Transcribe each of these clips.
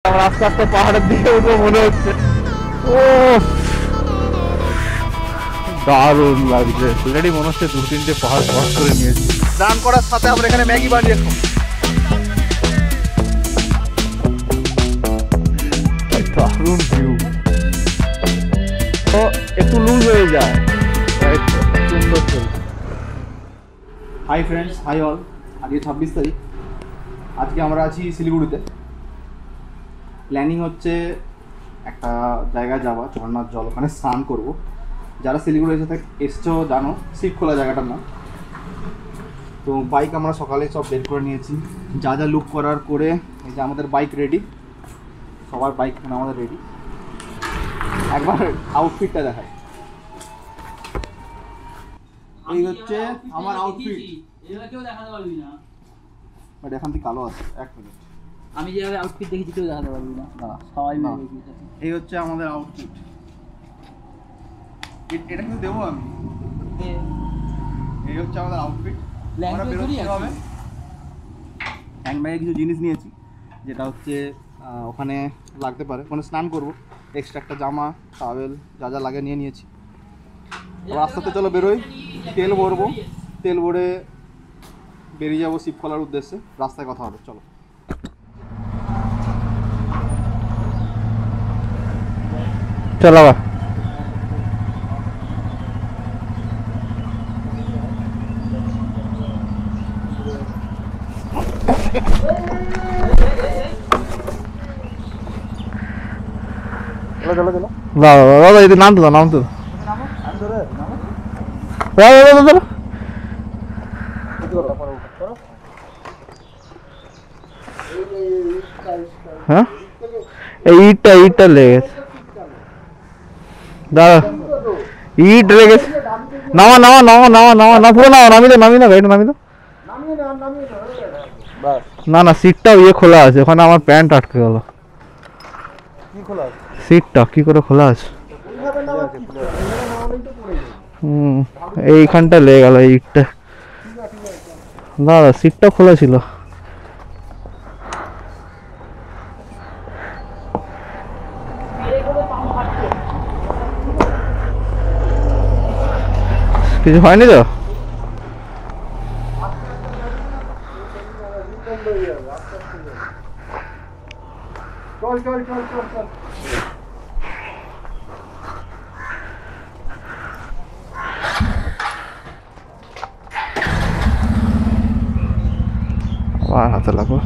আমরা আস্তে আস্তে পাহাড়ের দিকে উঠবো মনে হচ্ছে। ও দারুণ লাগছে, অলরেডি মনে হচ্ছে 2-3টে পাহাড় ক্রস করে নিয়েছি। স্নান করার সাথে আমরা এখানে ম্যাগি বানিয়ে খাবো। দারুণ ভিউ, তো একটু লুজ হয়ে যায়, সুন্দর চলছে। Hi friends, high all. আজকে 26 তারিখ, আজকে আমরা আছি শিলিগুড়িতে। প্ল্যানিং হচ্ছে একটা জায়গায় যাওয়া, ঝর্ণার জল, ওখানে স্নান করবো। যারা শিলিগুড়ি এসছো জানো, শিবখোলা জায়গাটার নাম। তো বাইক আমরা সকালে সব বের করে নিয়েছি, যা যা লুক করার করে। এই যে আমাদের বাইক রেডি, সবার বাইক আমাদের রেডি। একবার আউটফিটটা দেখায়, এই হচ্ছে আমার আউটফিট। কেউ দেখাতে পারবি না, বাট এখান থেকে কালো আছে। এক মিনিট, আমি যেভাবে আউটফিট দেখেছি কেউ দেখাতে পারবি না, সবাই মিলে। এই হচ্ছে আমাদের আউটফিট। এটা কিন্তু দেবো আমি। এই হচ্ছে আমাদের আউটফিট। আমরা বেরোচ্ছি হবে, হ্যান্ড ব্যাগে কিছু জিনিস নিয়েছি, যেটা হচ্ছে ওখানে লাগতে পারে। মানে স্নান করবো, এক্সট্রা একটা জামা, টাওয়েল, যা যা লাগে নিয়ে নিয়েছি। রাস্তাতে চলো বেরোই, তেল ভরবো, তেল ভরে বেরিয়ে যাবো শিবখোলার উদ্দেশ্যে। রাস্তায় কথা হবে, চলো। চলো আবার চলো চলো চলো। দাদা ఇది নামতো নামতো হ্যাঁ, ইটটা ইটটা লেগে গেছে দাদা, ইট লেগে গেছে। নামা নামা নামা নামা নামা না, পুরো নামা, নামি দো নামি না, গাড়িটা নামি দো। না না, সিটটা ইয়ে খোলা আছে, ওখানে আমার প্যান্ট আটকে গেল। সিটটা কি করে খোলা আছে? এইখানটা লেগে গেল ইটটা। দাদা সিটটা খোলা ছিল। কিছু হয়নি তো? চল চল চল চল চল। হাতে লাগো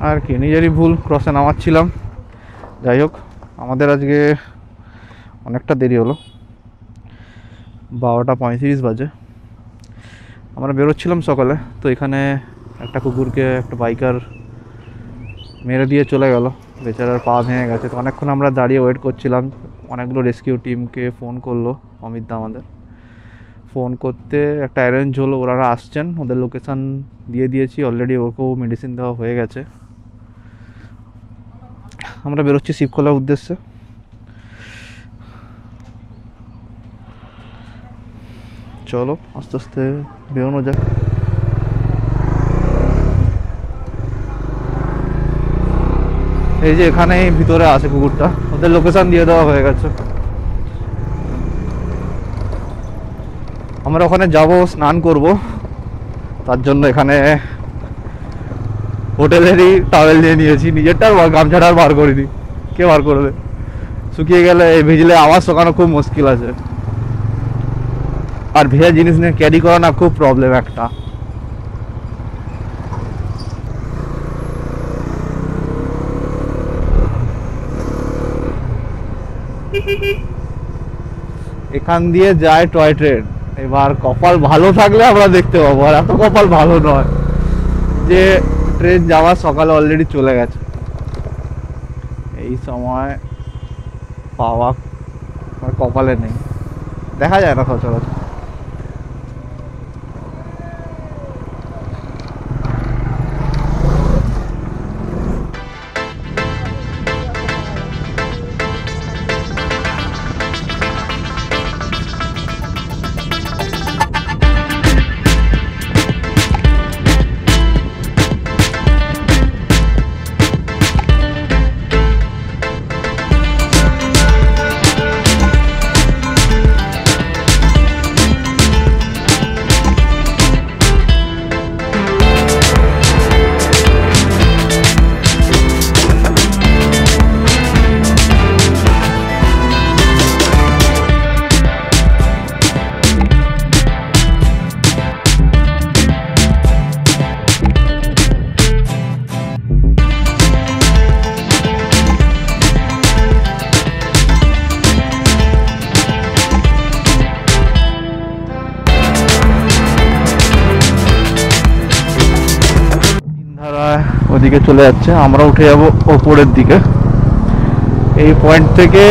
আর কি, নিজেরই ভুল, ক্রসে নামাচ্ছিলাম। যাই হোক, আমাদের আজকে অনেকটা দেরি হলো, 12:35 বাজে। আমরা বেরোচ্ছিলাম সকালে, তো এখানে একটা কুকুরকে একটা বাইকার মেরে দিয়ে চলে গেল, বেচারার পা ভেঙে গেছে। তো অনেকক্ষণ আমরা দাঁড়িয়ে ওয়েট করছিলাম, অনেকগুলো রেস্কিউ টিমকে ফোন করলো অমিতদা আমাদের। ফোন করতে একটা অ্যারেঞ্জ হলো, ওরা আসছেন, ওদের লোকেশান দিয়ে দিয়েছি অলরেডি, ওকেও মেডিসিন দেওয়া হয়ে গেছে। আমরা বেরোচ্ছি শিবখোলার উদ্দেশ্যে। চলো আস্তে আস্তে বেরোনো যাক। এই যে এখানেই ভিতরে আছে কুকুরটা, ওদের লোকেশান দিয়ে দেওয়া হয়ে গেছে। আমরা ওখানে যাব, স্নান করব, তার জন্য এখানে হোটেলেরই টাওয়েল নিয়ে নিয়েছি। নিজেরটা গামছাটা আর বার করিনি, কে বার করবে? শুকিয়ে গেলে ভিজলে আওয়াজ শোকানো খুব মুশকিল আছে, আর ভেজা জিনিস নিয়ে ক্যারি করা না খুব প্রবলেম একটা। এখান দিয়ে যায় টয় ট্রেন। এবার কপাল ভালো থাকলে আমরা দেখতে পাবো, আর এত কপাল ভালো নয় যে ট্রেন যাওয়ার সকালে অলরেডি চলে গেছে। এই সময় পাওয়া কপালে নেই, দেখা যায় না সচরাচর। ওদিকে চলে যাচ্ছে, আমরা উঠে যাব ওপরের দিকে। এই পয়েন্ট থেকে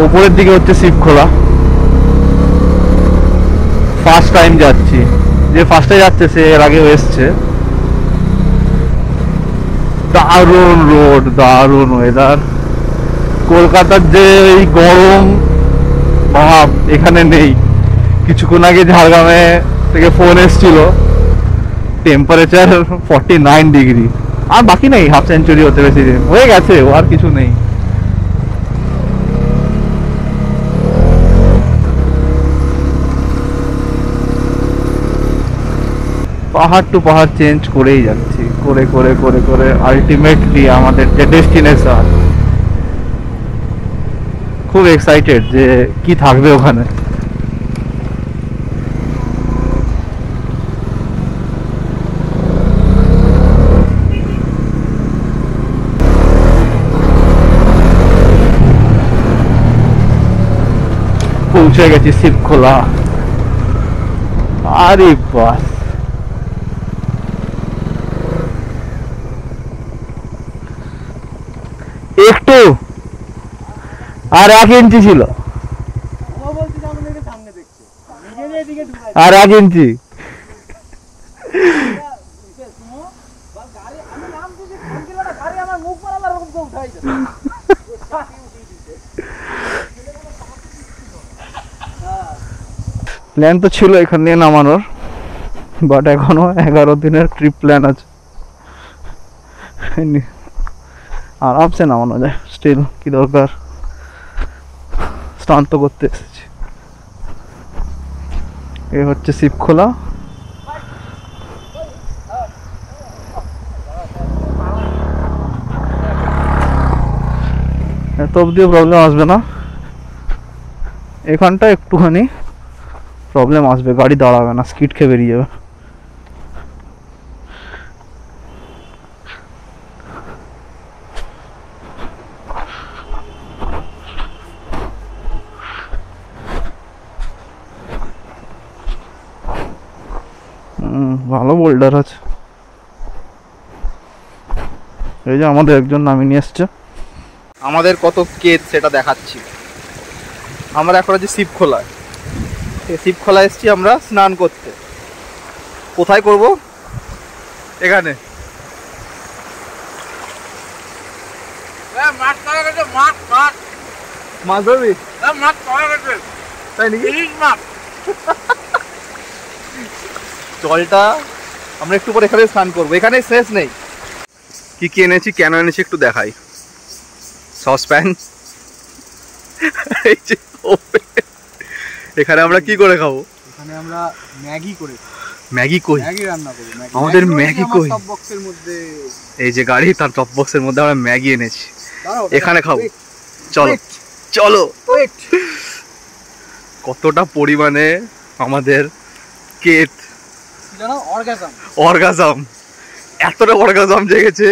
ওপরের দিকে হচ্ছে শিবখোলা। ফার্স্ট টাইম যাচ্ছি, যে ফার্স্টে যাচ্ছে সে এর আগেও এসছে। দারুণ রোড, দারুণ ওয়েদার। কলকাতার যে এই গরম ভাব এখানে নেই। কিছুক্ষণ আগে ঝাড়গ্রামে থেকে ফোন এসছিল, টেম্পারেচার 49 ডিগ্রি। আর বাকি নেই, হাফ সেঞ্চুরি হতে বেশি দিন হয়ে গেছে, ও আর কিছু নেই। পাহাড় টু পাহাড় চেঞ্জ করেই যাচ্ছি, করে করে করে করে আলটিমেটলি আমাদের যে ডেস্টিনেশন। খুব এক্সাইটেড যে কি থাকবে ওখানে। পৌঁছে গেছি শিবখোলা। আরে বাস, একটু আর 1 ইঞ্চি ছিল, আর 1 ইঞ্চি। প্ল্যান তো ছিল এখান দিয়ে নামানোর, বাট এখনো 11 দিনের ট্রিপ প্ল্যান আছে। আরামসে নামানো যায়, স্টিল কি দরকার, স্নান তো করতে এসেছি। এ হচ্ছে শিবখোলা। এত অব্দিও প্রবলেম আসবে না, এখানটা একটুখানি প্রবলেম আসবে, গাড়ি দাঁড়াবে না, স্কিড খেয়ে বেরিয়ে যাবে। ভালো বোল্ডার আছে। এই যে আমাদের একজন নামিয়ে নিয়ে এসছে, আমাদের কত কেদ সেটা দেখাচ্ছি। আমরা এখন আছি শিবখোলায়। শিবখোলা এসছি আমরা স্নান করতে। কোথায় করব? এখানে। মাছ ধরবি? তাই নাকি? জলটা আমরা একটু পরে এখানে স্নান করবো, এখানে শেষ নেই। কি কি এনেছি, কেন এনেছি একটু দেখাই। সসপ্যান, এখানে আমরা কি করে খাবো? এখানে আমরা ম্যাগি করে, ম্যাগি কই, ম্যাগি রান্না করব। আমাদের ম্যাগি কই? টপ বক্সের মধ্যে, এই যে গাড়ি তার টপ বক্সের মধ্যে আমরা ম্যাগি এনেছি, এখানে খাবো। চলো চলো। কতটা পরিমাণে আমাদের কেট অর্গাজম, এতটা অর্গাজম জেগেছে।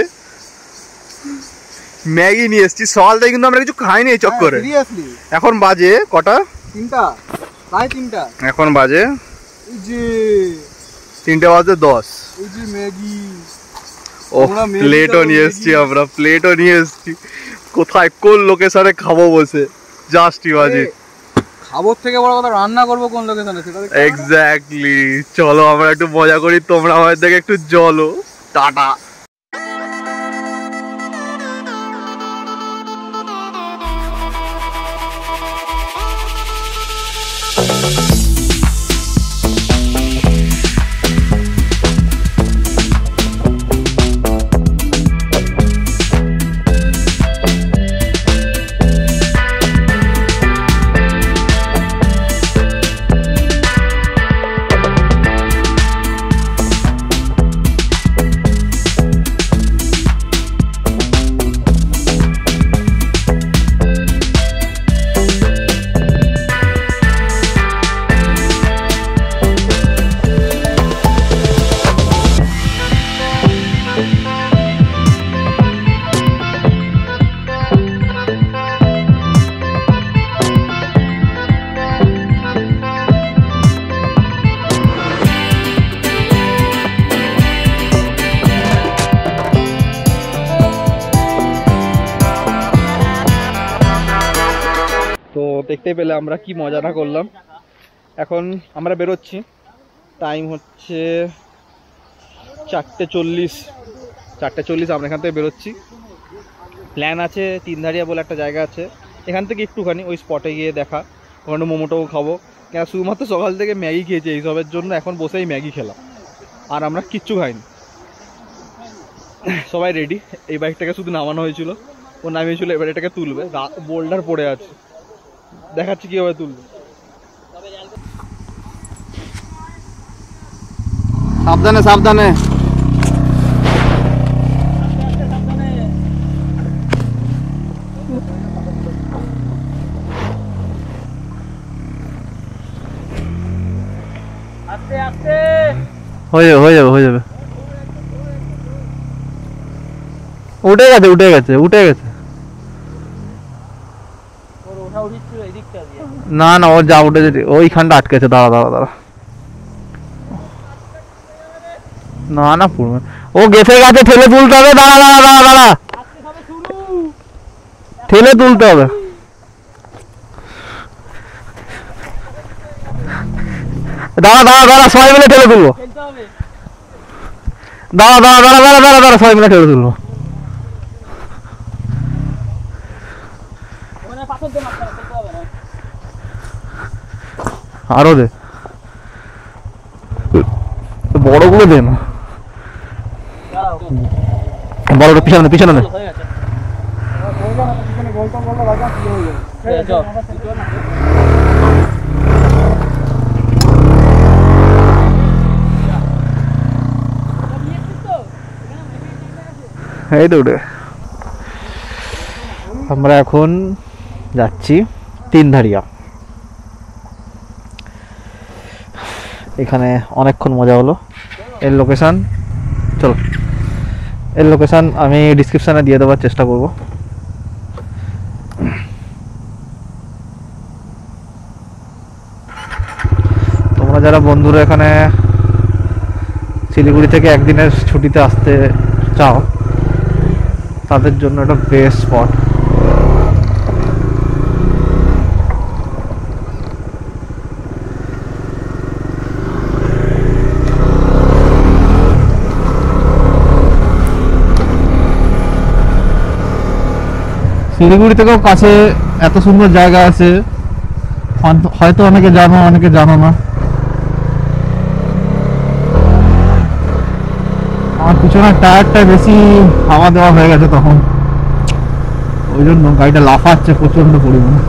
ম্যাগি নিয়ে এসছি, সকালটাই কিন্তু আমরা কিছু খাইনি এই চক্করে। এখন বাজে কটা? 3টা, প্রায় 3টা। এখন বাজে 3টে বাজে 10। এই যে ম্যাগি, ও প্লেটও নিয়ে এসছি আমরা, প্লেটও নিয়ে এসছি। কোথায় কোন লোকেশনে খাবো বসে, জাস্ট ইমাজিন। খাবার থেকে বড় কথা রান্না করবো কোন লোকেশনে সেটা। এক্স্যাক্টলি। চলো আমরা একটু মজা করি, তোমরা আমাদের দিকে একটু চলো। টাটা। দেখতেই পেলে আমরা কি মজাটা করলাম। এখন আমরা বেরোচ্ছি, টাইম হচ্ছে 4:40। 4:40 আমরা এখান থেকে বেরোচ্ছি। প্ল্যান আছে তিনধারিয়া বলে একটা জায়গা আছে, এখান থেকে একটুখানি ওই স্পটে গিয়ে দেখা, ওখানে মোমোটাও খাবো। কেন শুধুমাত্র সকাল থেকে ম্যাগি খেয়েছি, এইসবের জন্য এখন বসেই ম্যাগি খেলাম, আর আমরা কিচ্ছু খাইনি। সবাই রেডি। এই বাইকটাকে শুধু নামানো হয়েছিল, ও নামিয়েছিল, এবার এটাকে তুলবে। বোল্ডার পড়ে আছে, দেখাচ্ছি কীভাবে তুলবে। সাবধানে সাবধানে। হয়ে যাবে হয়ে যাবে হয়ে যাবে। উঠে গেছে উঠে গেছে উঠে গেছে। না না, ও যা উঠে যেতে ওইখানটা আটকেছে। দাঁড়া দাঁড়া দাঁড়া। না না পুরো ও গেছে গেছে, ঠেলে তুলতে হবে। দাঁড়া দাঁড়া দাঁড়া দাঁড়া, ঠেলে তুলতে হবে। দাঁড়া দাঁড়া দাঁড়া, সবাই মিলে ঠেলে তুলবো। দাঁড়া দাঁড়া দাঁড়া দাঁড়া দাঁড়া দাঁড়া, সবাই মিলে ঠেলে তুলবো। আরো দে, বড়গুলো দে না, বড়টা পিছনে পিছনে দে। এই তো উঠে। আমরা এখন যাচ্ছি তিনধারিয়া। এখানে অনেকক্ষণ মজা হলো। এর লোকেশান, চলো, এর লোকেশান আমি ডিসক্রিপশানে দিয়ে দেওয়ার চেষ্টা করব। তোমরা যারা বন্ধুরা এখানে শিলিগুড়ি থেকে একদিনের ছুটিতে আসতে চাও, তাদের জন্য এটা বেস্ট স্পট। শিলিগুড়ি থেকেও কাছে এত সুন্দর জায়গা আছে, হয়তো অনেকে জানো অনেকে জানো না। আমার পিছনের টায়ারটা বেশি হাওয়া দেওয়া হয়ে গেছে তখন, ওই জন্য গাড়িটা লাফাচ্ছে প্রচন্ড পরিমাণে।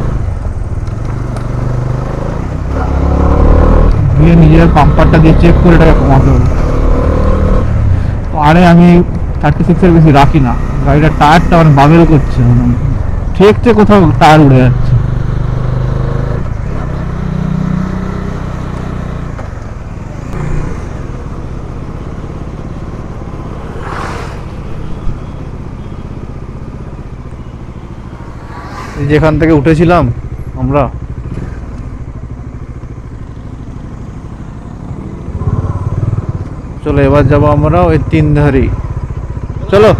গিয়ে নিজের পাম্পারটা দিয়ে চেক করে এটাকে কমাতে হবে। আরে আমি 36 এর বেশি রাখি না, গাড়িটার টায়ারটা মানে বাবেল করছে, ঠেকছে কোথাও, টায়ার উড়ে যাচ্ছে। যেখান থেকে উঠেছিলাম আমরা, চলো এবার যাবো আমরা ওই তিনধারি। চলো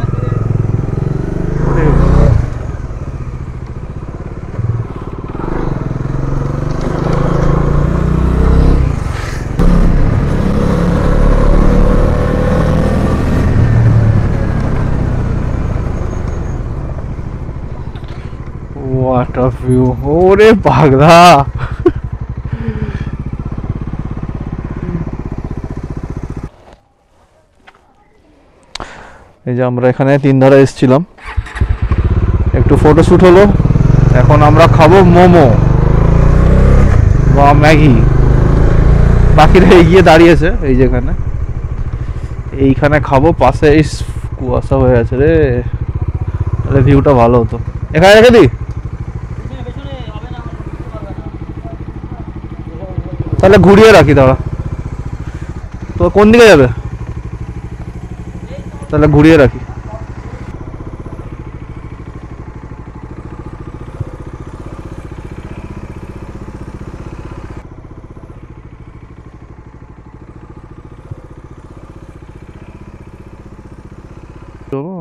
What a view! ওরে পাগলা, এই যে আমরা এখানে তিনধারা এসেছিলাম, একটু ফটোশুট হলো। এখন আমরা খাবো মোমো বা ম্যাগি। বাকিরা এগিয়ে দাঁড়িয়েছে এই যেখানে, এইখানে খাবো। পাশে এই কুয়াশা হয়ে আছে রে, তাহলে ভিউটা ভালো হতো। এখানে রেখে দিই, তাহলে ঘুরিয়ে রাখি। দাঁড়া, তো কোন দিকে যাবে? তাহলে ঘুরিয়ে রাখি।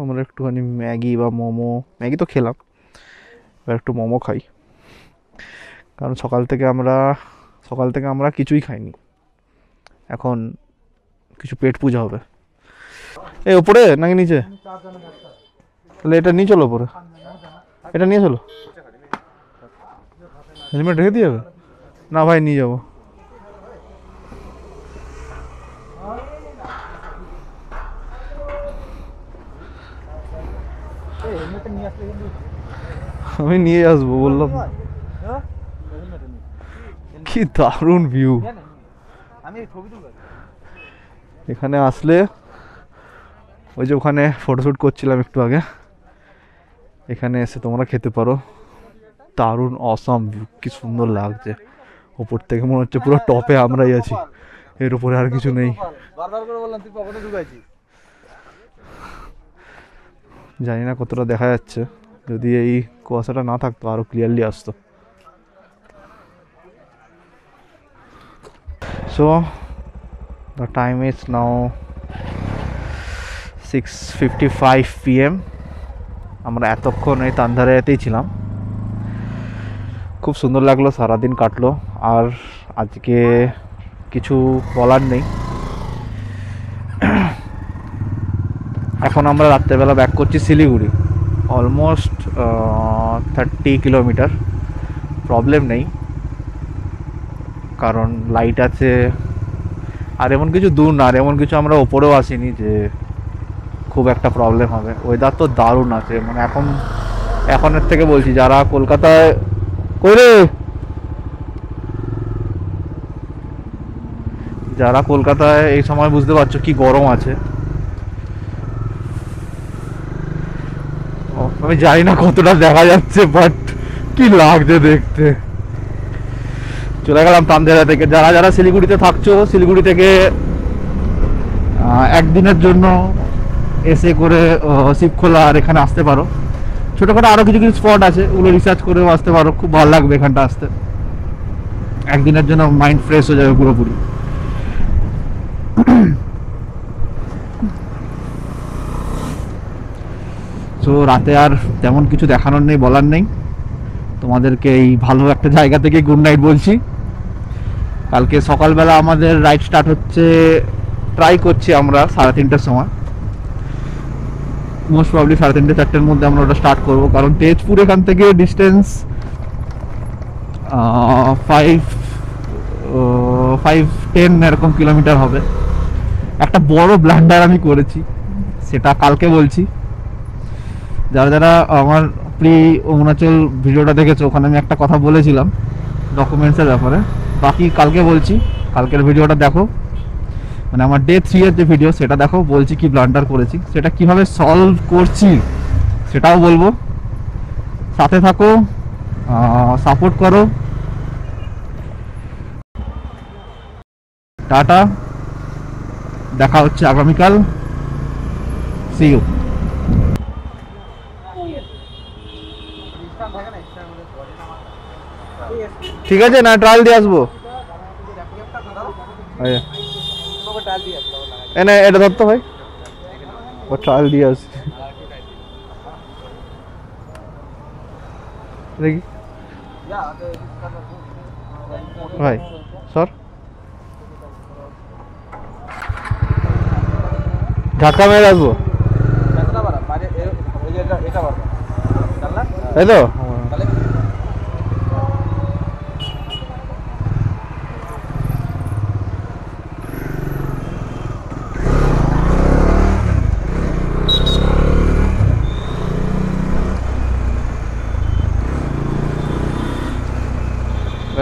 আমরা একটুখানি ম্যাগি বা মোমো, ম্যাগি তো খেলাম, এবার একটু মোমো খাই, কারণ সকাল থেকে আমরা কিছুই খাইনি। এখন কিছু পেট পূজা হবে। এই ওপরে নাকি নিচে? তাহলে এটা নিয়ে চলো ওপরে, এটা নিয়ে চলো। হেলমেট রেখে দিয়ে যাবে? না ভাই নিয়ে যাবো। আমি নিয়ে আসবো বললাম। কি দারুণ ভিউ। এখানে আসলে ওই যে ওখানে ফটোশ্যুট করছিলাম একটু আগে, এখানে এসে তোমরা খেতে পারো। দারুণ অসাম ভিউ, কি সুন্দর লাগছে। ওপর থেকে মনে হচ্ছে পুরো টপে আমরাই আছি, এর উপরে আর কিছু নেই। জানি না কতটা দেখা যাচ্ছে, যদি এই কুয়াশাটা না থাকতো আরো ক্লিয়ারলি আসতো। So the time is now 6:55 PM। আমরা এতক্ষণ এই তান্ধারাতেই ছিলাম, খুব সুন্দর লাগলো, সারাদিন কাটলো। আর আজকে কিছু বলার নেই। এখন আমরা রাত্রেবেলা ব্যাক করছি শিলিগুড়ি, অলমোস্ট 30 কিলোমিটার। প্রবলেম নেই, কারণ লাইট আছে। আর এমন কিছু দূর না, আর এমন কিছু আমরা ওপরেও আসিনি যে খুব একটা প্রবলেম হবে। ওয়েদার তো দারুণ আছে, মানে এখনের থেকে বলছি, যারা কলকাতায় এই সময় বুঝতে পারছো কি গরম আছে। আমি জানি না কতটা দেখা যাচ্ছে, বাট কি লাগছে দেখতে। চলে গেলাম তান্দেরা থেকে। যারা শিলিগুড়িতে থাকছো, শিলিগুড়ি থেকে একদিনের জন্য এসে করে শিবখোলা আর এখানে আসতে পারো। ছোটোখাটো আরও কিছু স্পট আছে, ওগুলো রিসার্চ করেও আসতে পারো। খুব ভালো লাগবে এখানটা আসতে, একদিনের জন্য মাইন্ড ফ্রেশ হয়ে যাবে পুরোপুরি। তো রাতে আর তেমন কিছু দেখানোর নেই, বলার নেই। তোমাদেরকে এই ভালো একটা জায়গা থেকে গুড নাইট বলছি। কালকে সকালবেলা আমাদের রাইড স্টার্ট হচ্ছে, ট্রাই করছি আমরা 3:30টার সময়। মোস্ট প্রবলি 3:30 4টের মধ্যে আমরা ওটা স্টার্ট করবো, কারণ তেজপুর এখান থেকে ডিস্টেন্স 5-10 এরকম কিলোমিটার হবে। একটা বড় ব্লান্ডার আমি করেছি, সেটা কালকে বলছি। যারা আমার প্রি অরুণাচল ভিডিওটা দেখেছো, ওখানে আমি একটা কথা বলেছিলাম ডকুমেন্টসের ব্যাপারে। বাকি কালকে বলছি, কালকের ভিডিওটা দেখো, মানে আমার ডে 3 এর যে ভিডিও সেটা দেখো, বলছি কি ব্লান্ডার করেছি, সেটা কিভাবে সলভ করছি সেটাও বলবো। সাথে থাকো, সাপোর্ট করো। টাটা, দেখা হচ্ছে আগামীকাল। See you. ঠিক আছে, না ট্রায়াল দিয়ে আসবো। এনে এটা ধরতো ভাই, ও ট্রায়াল দিয়ে আসি দেখি ভাই। সর, ধাক্কা মেরে আসবো, তাই তো?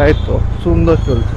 এই তো সুন্দর চলছে।